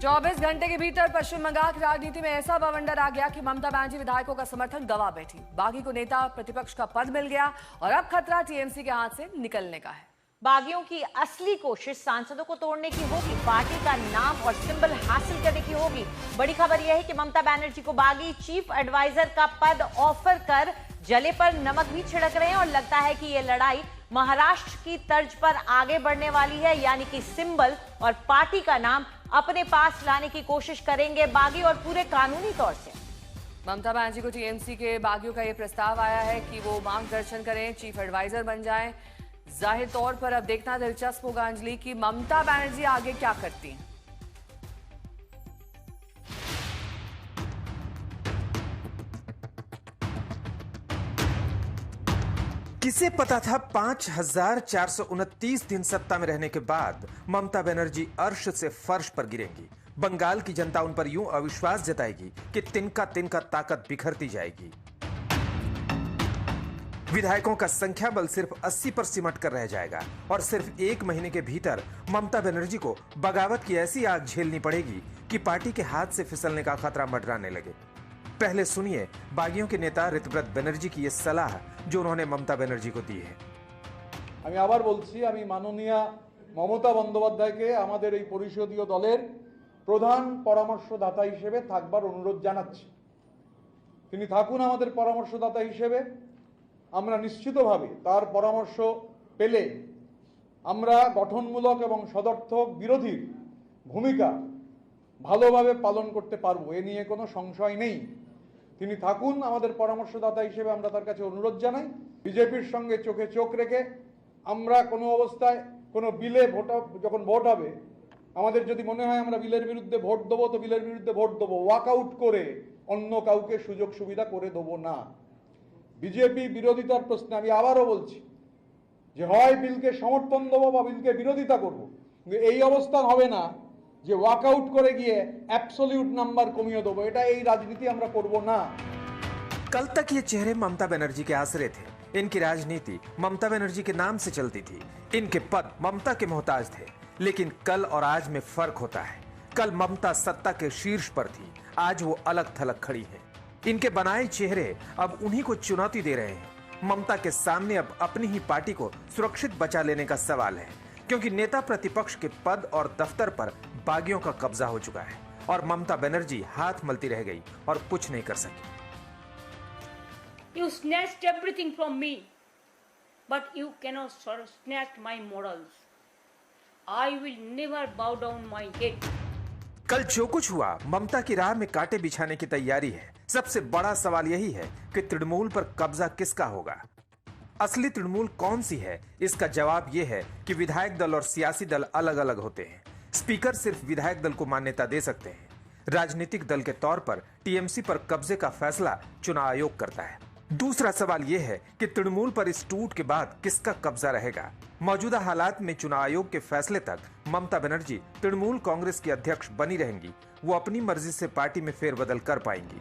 24 घंटे के भीतर पश्चिम बंगाल की राजनीति में ऐसा बवंडर आ गया कि ममता बनर्जी विधायकों का समर्थन गंवा बैठी। बागी को नेता प्रतिपक्ष का पद मिल गया और अब खतरा टीएमसी के हाथ से निकलने का है। बागियों की असली कोशिश सांसदों को तोड़ने की होगी, पार्टी का नाम और सिंबल हासिल करने की होगी। बड़ी खबर यह है कि ममता बनर्जी को बागी चीफ एडवाइजर का पद ऑफर कर जले पर नमक भी छिड़क रहे हैं और लगता है कि यह लड़ाई महाराष्ट्र की तर्ज पर आगे बढ़ने वाली है, यानी कि सिंबल और पार्टी का नाम अपने पास लाने की कोशिश करेंगे बागी और पूरे कानूनी तौर से। ममता बनर्जी को टीएमसी के बागियों का यह प्रस्ताव आया है कि वो मार्गदर्शन करें, चीफ एडवाइजर बन जाएं। जाहिर तौर पर अब देखना दिलचस्प होगा अंजलि कि ममता बनर्जी आगे क्या करती हैं। किसे पता था 5429 दिन सत्ता में रहने के बाद ममता बनर्जी अर्श से फर्श पर गिरेंगी। बंगाल की जनता उन पर यूं अविश्वास जताएगी कि तिनका तिनका ताकत बिखरती जाएगी। विधायकों का संख्या बल सिर्फ 80 पर सिमट कर रह जाएगा और सिर्फ एक महीने के भीतर ममता बनर्जी को बगावत की ऐसी आग झेलनी पड़ेगी कि पार्टी के हाथ से फिसलने का खतरा मंडराने लगे। पहले सुनिए बागियों के नेता ऋतव्रत बनर्जी की यह सलाह जो उन्होंने ममता बनर्जी को दी है। আমি আবার বলছি, আমি মাননীয় মমতা বন্দ্যোপাধ্যায়কে আমাদের এই পরিষদীয় দলের প্রধান পরামর্শদাতা হিসেবে থাকবার অনুরোধ জানাচ্ছি। তিনি থাকুন আমাদের পরামর্শদাতা হিসেবে। আমরা নিশ্চিতভাবে তার পরামর্শ পেলে আমরা গঠনমূলক এবং সদর্থক বিরোধীর ভূমিকা ভালোভাবে পালন করতে পারবো, এ নিয়ে কোনো সংশয় নেই। তিনি থাকুন আমাদের পরামর্শদাতা হিসেবে আমরা তার কাছে অনুরোধ জানাই। বিজেপির সঙ্গে চোখে চোখ রেখে আমরা কোনো অবস্থায় কোনো বিলে যখন ভোট হবে, আমাদের যদি মনে হয় আমরা বিলের বিরুদ্ধে ভোট দেবো তো বিলের বিরুদ্ধে ভোট দেবো, ওয়াকআউট করে অন্য কাউকে সুযোগ সুবিধা করে দেবো না। বিজেপি বিরোধিতার প্রশ্নে আমি আবারও বলছি যে হয় বিলকে সমর্থন দেবো বা বিলকে বিরোধিতা করবো, কিন্তু এই অবস্থান হবে না যে ওয়াকআউট করে গিয়ে অ্যাবসলিউট নাম্বার কমিয়ে দেবো। এটা এই রাজনীতি আমরা করব না। कल तक ये चेहरे ममता बनर्जी के आसरे थे। इनकी राजनीति ममता बनर्जी के नाम से चलती थी, इनके पद ममता के मोहताज थे। लेकिन कल और आज में फर्क होता है। कल ममता सत्ता के शीर्ष पर थी, आज वो अलग थलग खड़ी है। इनके बनाए चेहरे अब उन्हीं को चुनौती दे रहे हैं। ममता के सामने अब अपनी ही पार्टी को सुरक्षित बचा लेने का सवाल है, क्योंकि नेता प्रतिपक्ष के पद और दफ्तर पर बागियों का कब्जा हो चुका है और ममता बनर्जी हाथ मलती रह गई और कुछ नहीं कर सकी। You snatched everything from me, but you cannot snatch my morals. I will never bow down my head. कल जो कुछ हुआ ममता की राह में कांटे बिछाने की तैयारी है। सबसे बड़ा सवाल यही है कि तृणमूल पर कब्जा किसका होगा। असली तृणमूल कौन सी है, इसका जवाब यह है कि विधायक दल और सियासी दल अलग अलग होते हैं। स्पीकर सिर्फ विधायक दल को मान्यता दे सकते हैं। राजनीतिक दल के तौर पर टीएमसी पर कब्जे का फैसला चुनाव आयोग करता है। दूसरा सवाल यह है कि तृणमूल पर इस टूट के बाद किसका कब्जा रहेगा। मौजूदा हालात में चुनाव आयोग के फैसले तक ममता बनर्जी तृणमूल कांग्रेस की अध्यक्ष बनी रहेंगी। वो अपनी मर्जी से पार्टी में फेरबदल कर पाएंगी।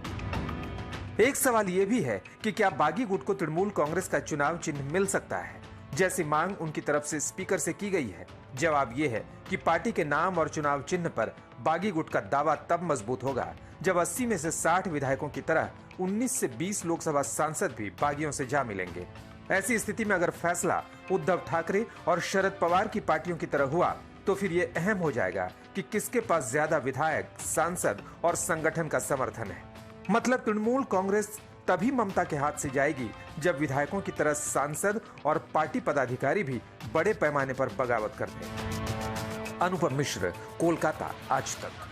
एक सवाल यह भी है कि क्या बागी गुट को तृणमूल कांग्रेस का चुनाव चिन्ह मिल सकता है, जैसी मांग उनकी तरफ से स्पीकर से की गई है। जवाब यह है कि पार्टी के नाम और चुनाव चिन्ह पर बागी गुट का दावा तब मजबूत होगा जब 80 में से 60 विधायकों की तरह 19 से 20 लोकसभा सांसद भी बागियों से जा मिलेंगे। ऐसी स्थिति में अगर फैसला उद्धव ठाकरे और शरद पवार की पार्टियों की तरह हुआ तो फिर यह अहम हो जाएगा कि किसके पास ज्यादा विधायक, सांसद और संगठन का समर्थन है। मतलब तृणमूल कांग्रेस तभी ममता के हाथ से जाएगी जब विधायकों की तरह सांसद और पार्टी पदाधिकारी भी बड़े पैमाने पर बगावत करते हैं। अनुपम मिश्र, कोलकाता, आज तक।